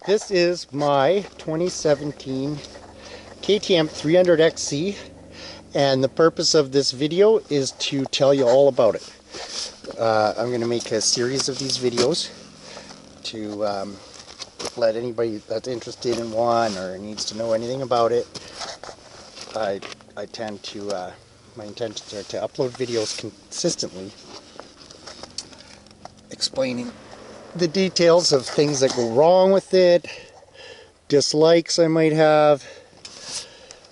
This is my 2017 KTM 300XC, and the purpose of this video is to tell you all about it. I'm going to make a series of these videos to let anybody that's interested in one or needs to know anything about it. I tend to, my intentions are to upload videos consistently explaining the details of things that go wrong with it, dislikes I might have,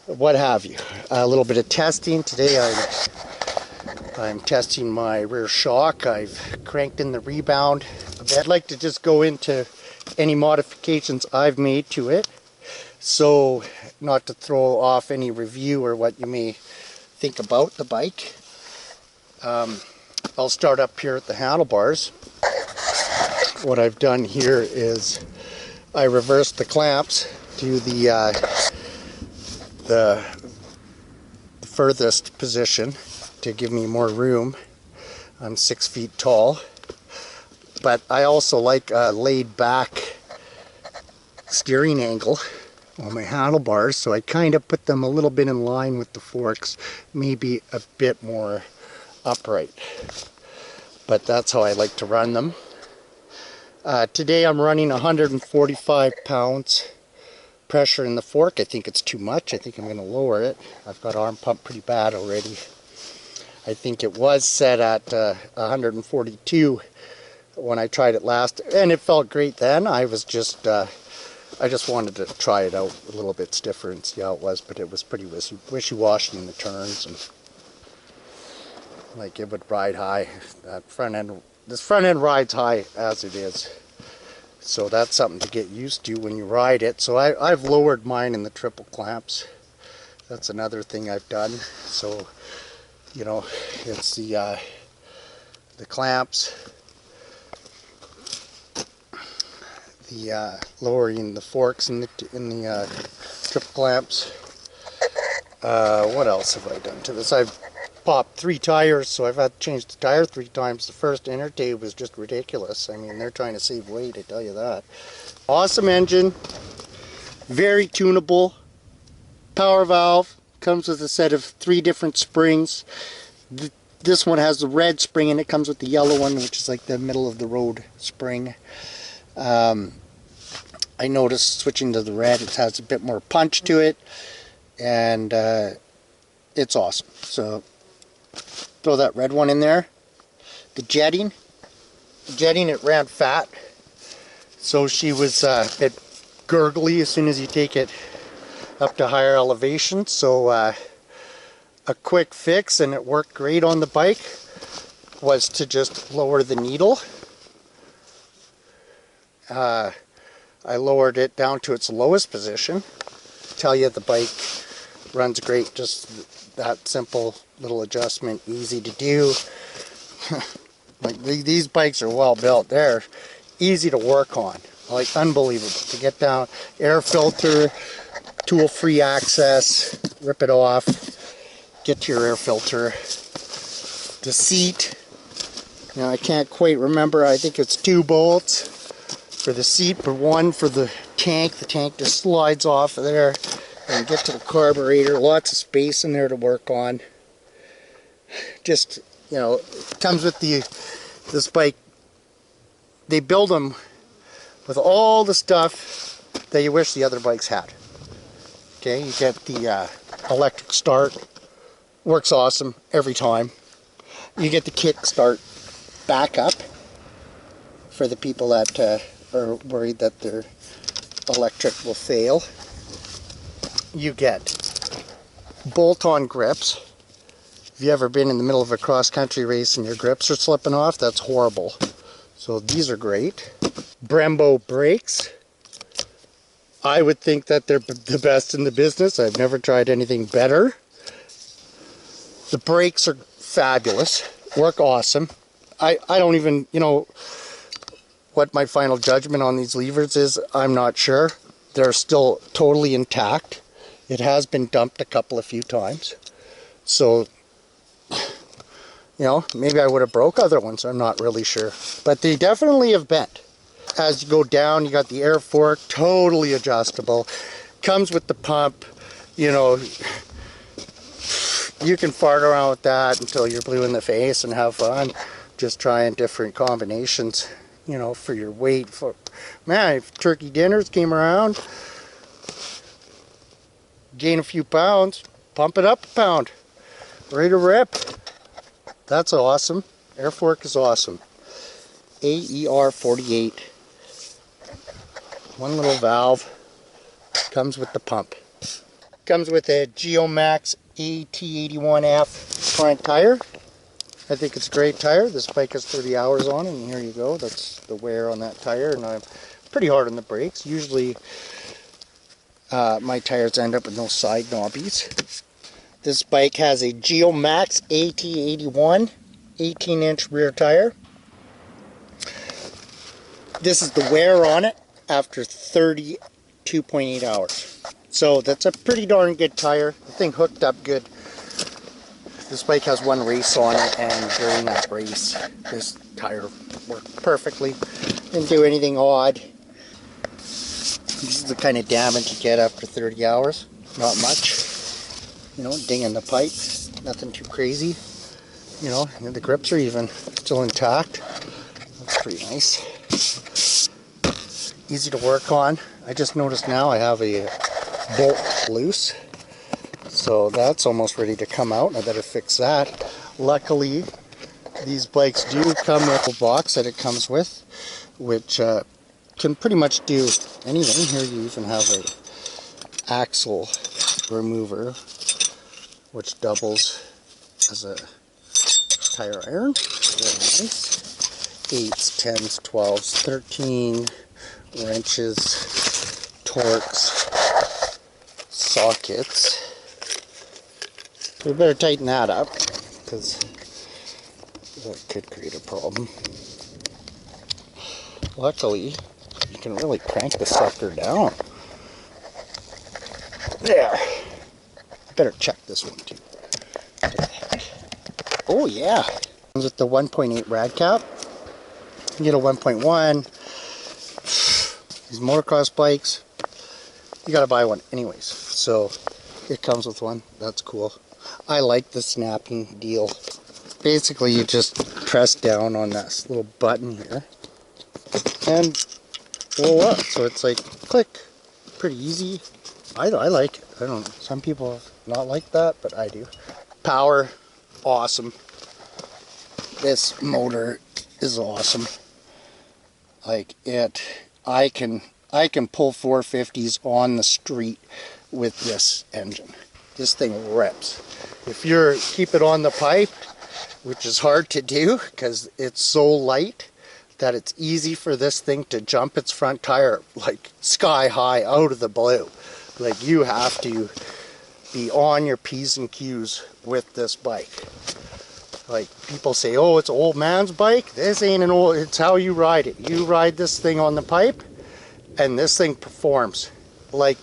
what have you. A little bit of testing. Today I'm testing my rear shock. I've cranked in the rebound a bit. I'd like to just go into any modifications I've made to it, so not to throw off any review or what you may think about the bike. I'll start up here at the handlebars. What I've done here is I reversed the clamps to the furthest position to give me more room. I'm 6 feet tall, but I also like a laid back steering angle on my handlebars, so I kind of put them a little bit in line with the forks, maybe a bit more upright, but that's how I like to run them. Today I'm running 145 pounds pressure in the fork. I think it's too much. I think I'm going to lower it. I've got arm pump pretty bad already. I think it was set at 142 when I tried it last, and it felt great then. I just wanted to try it out a little bit stiffer and see how it was, but it was pretty wishy-washy in the turns, and like it would ride high. This front end rides high as it is, so that's something to get used to when you ride it. So I've lowered mine in the triple clamps. That's another thing I've done. So you know, it's the clamps, the lowering the forks in the triple clamps. What else have I done to this? I've popped 3 tires, so I've had to change the tire 3 times. The first inner tube was just ridiculous. I mean, they're trying to save weight, I tell you that. Awesome engine, very tunable, power valve, comes with a set of 3 different springs. This one has the red spring and it comes with the yellow one, which is like the middle of the road spring. I noticed switching to the red, it has a bit more punch to it, and it's awesome. So throw that red one in there. The jetting, it ran fat, so she was a bit gurgly as soon as you take it up to higher elevation. So a quick fix, and it worked great on the bike, was to just lower the needle. I lowered it down to its lowest position. Tell you the bike runs great. Just that simple little adjustment, easy to do. Like these bikes are well built. They're easy to work on, like unbelievable. To get down, air filter, tool-free access, rip it off, get to your air filter. The seat, now I can't quite remember, I think it's 2 bolts for the seat, but 1 for the tank. The tank just slides off of there and get to the carburetor. Lots of space in there to work on. Just, you know, it comes with this bike. They build them with all the stuff that you wish the other bikes had. Okay, you get the electric start, works awesome every time. You get the kick start backup for the people that are worried that their electric will fail. You get bolt-on grips. If you ever been in the middle of a cross-country race and your grips are slipping off, that's horrible. So these are great. Brembo brakes. I would think that they're the best in the business. I've never tried anything better. The brakes are fabulous. Work awesome. I don't even, you know, what my final judgment on these levers is, I'm not sure. They're still totally intact. It has been dumped a few times. So, you know, maybe I would have broke other ones. I'm not really sure. But they definitely have bent. as you go down, you got the air fork, totally adjustable. Comes with the pump, you know, you can fart around with that until you're blue in the face and have fun. Just trying different combinations, you know, for your weight. For man, if turkey dinners came around, gain a few pounds, pump it up a pound, ready to rip. That's awesome. Air fork is awesome. AER 48. One little valve. Comes with the pump. Comes with a Geomax AT81F front tire. I think it's a great tire. This bike has 30 hours on it, and here you go. That's the wear on that tire, and I'm pretty hard on the brakes. Usually my tires end up with no side knobbies. This bike has a Geomax AT81 18-inch rear tire. This is the wear on it after 32.8 hours. So that's a pretty darn good tire. The thing hooked up good. This bike has one race on it, and during that race, this tire worked perfectly. Didn't do anything odd. This is the kind of damage you get after 30 hours. Not much. You know, ding in the pipe. Nothing too crazy. You know, and the grips are even still intact. That's pretty nice. Easy to work on. I just noticed now I have a bolt loose. So that's almost ready to come out. I better fix that. Luckily, these bikes do come with a box that it comes with, which can pretty much do anything. Here you even have a axle remover, which doubles as a tire iron. Very nice. 8s, 10s, 12s, 13 wrenches, torques, sockets. We better tighten that up, because that could create a problem. Luckily, you can really crank the sucker down. There. Better check this one too. Oh yeah. Comes with the 1.8 rad cap. You get a 1.1. These motocross bikes, you gotta buy one anyways. So it comes with one. That's cool. I like the snapping deal. Basically, you just press down on this little button here and roll up. So it's like click. Pretty easy. I like it. I don't know. Some people not like that, but I do. Power, awesome. This motor is awesome. Like it, I can pull 450s on the street with this engine. This thing rips. If you keep it on the pipe, which is hard to do because it's so light that it's easy for this thing to jump its front tire like sky high out of the blue. Like you have to be on your P's and Q's with this bike. Like people say, oh, it's an old man's bike. This ain't an old, it's how you ride it. You ride this thing on the pipe and this thing performs. Like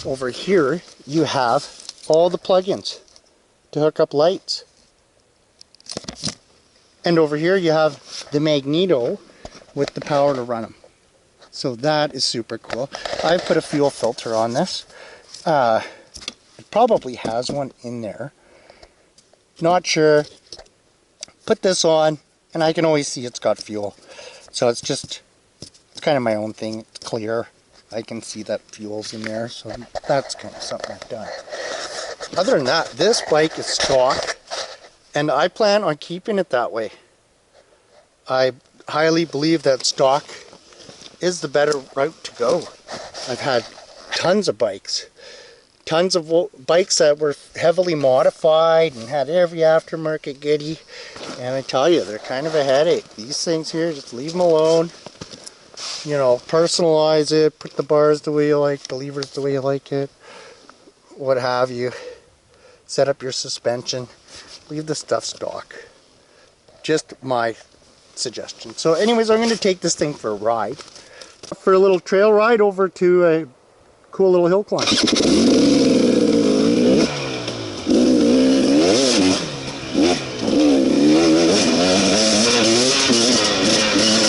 over here you have all the plugins to hook up lights. And over here you have the magneto with the power to run them. So that is super cool. I put a fuel filter on this. It probably has one in there. Not sure. Put this on and I can always see it's got fuel. So it's kind of my own thing. It's clear. I can see that fuel's in there. So that's kind of something I've done. Other than that, this bike is stock. And I plan on keeping it that way. I highly believe that stock is the better route to go. I've had tons of bikes. Tons of bikes that were heavily modified and had every aftermarket goodie. And I tell you, they're kind of a headache. These things here, just leave them alone. You know, personalize it, put the bars the way you like, the levers the way you like it, what have you. Set up your suspension. Leave the stuff stock. Just my suggestion. So anyways, I'm going to take this thing for a ride. For a little trail ride over to a cool little hill climb.